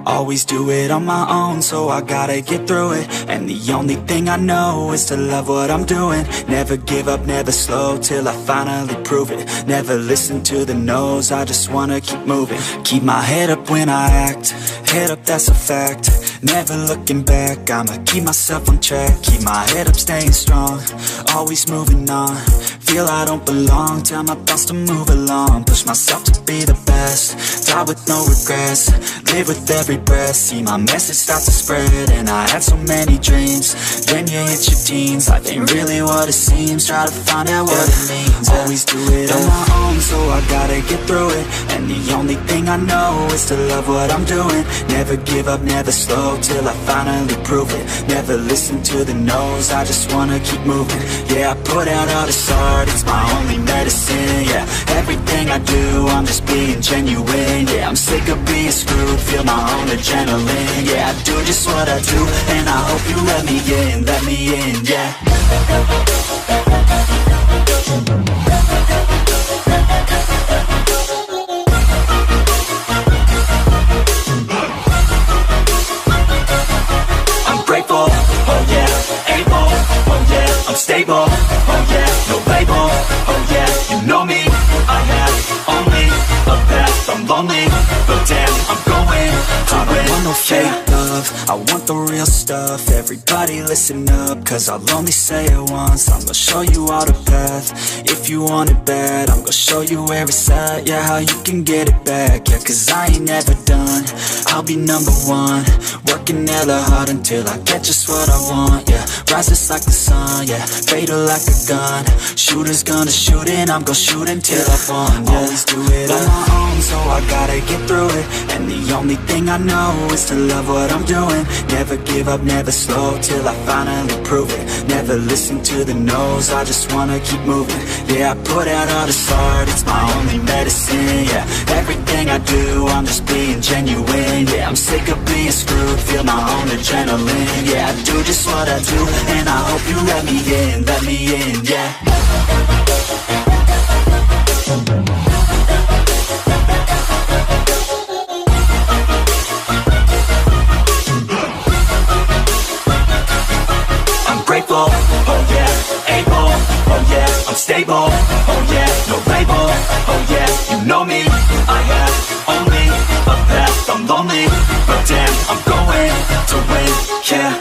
Always do it on my own, so I gotta get through it. And the only thing I know is to love what I'm doing. Never give up, never slow, till I finally prove it. Never listen to the no's, I just wanna keep moving. Keep my head up when I act, head up, that's a fact. Never looking back, I'ma keep myself on track. Keep my head up, staying strong, always moving on. Feel I don't belong, tell my thoughts to move along. Push myself to be the best, die with no regrets. Live with every breath, see my message start to spread. And I had so many dreams, then you hit your teens. Life ain't really what it seems, try to find out what it means. Always do it on my own, so I gotta get through it. And the only thing I know is to love what I'm doing. Never give up, never slow, till I finally prove it. Never listen to the no's, I just wanna keep moving. Yeah, I put out all this art, it's my only medicine. Yeah, everything I do, I'm just being genuine. Yeah, I'm sick of being screwed, feel my own adrenaline. Yeah, I do just what I do, and I hope you let me in, yeah. I'm grateful, oh yeah, able, oh yeah, I'm stable, oh yeah, no label, oh yeah, you know me, I have only a path, I'm lonely, but damn, I'm going to win. I want no fake love, I want the real stuff. Everybody listen up, cause I'll only say it once. I'm gonna show you all the path, if you want it bad. I'm gonna show you where it's at, yeah, how you can get it back. Yeah, cause I ain't never done, I'll be number one. Working hella hard until I get just what I want, yeah. Rises like the sun, yeah, fatal like a gun. Shooter's gonna shoot and I'm gonna shoot until I won, yeah. Always do it on my own, so I gotta get through it. And the only thing I know is to love what I'm doing. Never give up, never slow, till I finally prove it. Never listen to the no's, I just wanna keep moving. Yeah, I put out all this art, it's my only medicine. Yeah, everything I do, I'm just being genuine. Yeah, I'm sick of being screwed, feel my own adrenaline. Yeah, I do just what I do, and I hope you let me in, yeah. Grateful, oh yeah, able, oh yeah, I'm stable, oh yeah, no label, oh yeah, you know me, I have only a path, I'm lonely, but damn, I'm going to win, yeah.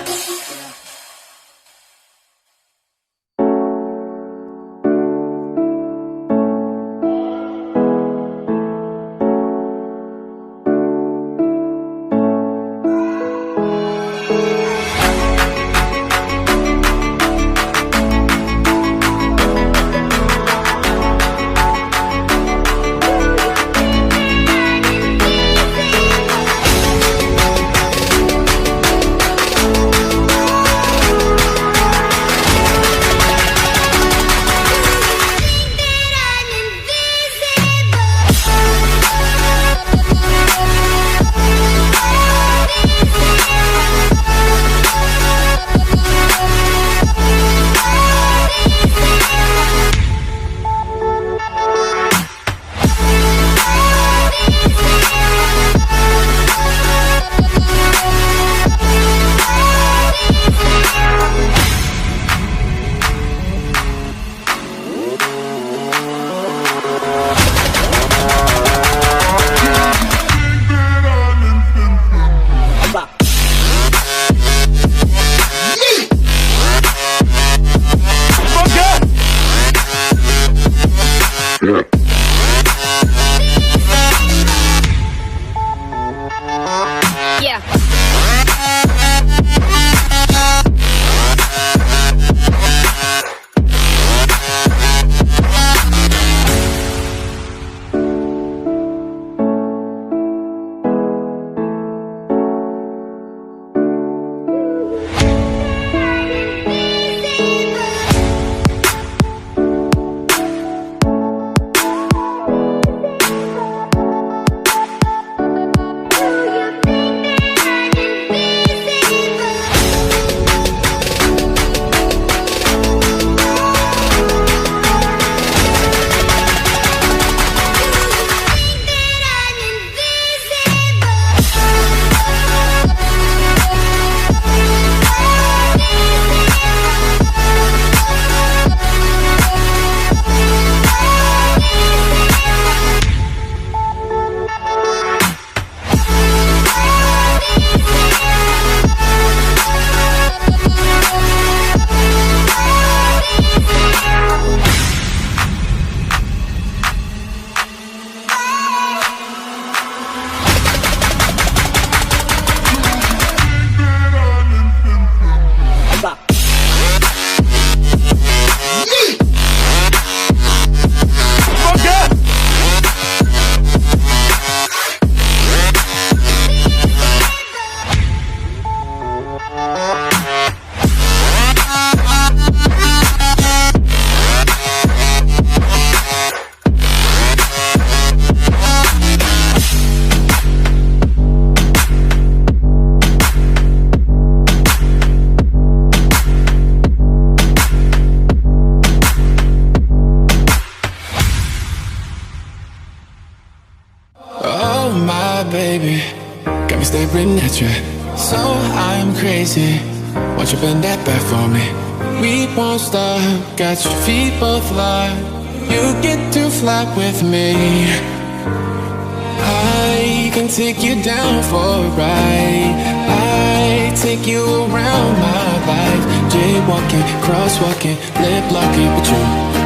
baby, got me staring at you. So I'm crazy, won't you bend that back for me? We won't stop, got your feet both locked. You get to fly with me. I can take you down for a ride. I take you around my life. Jaywalking, crosswalking, lip locking with you.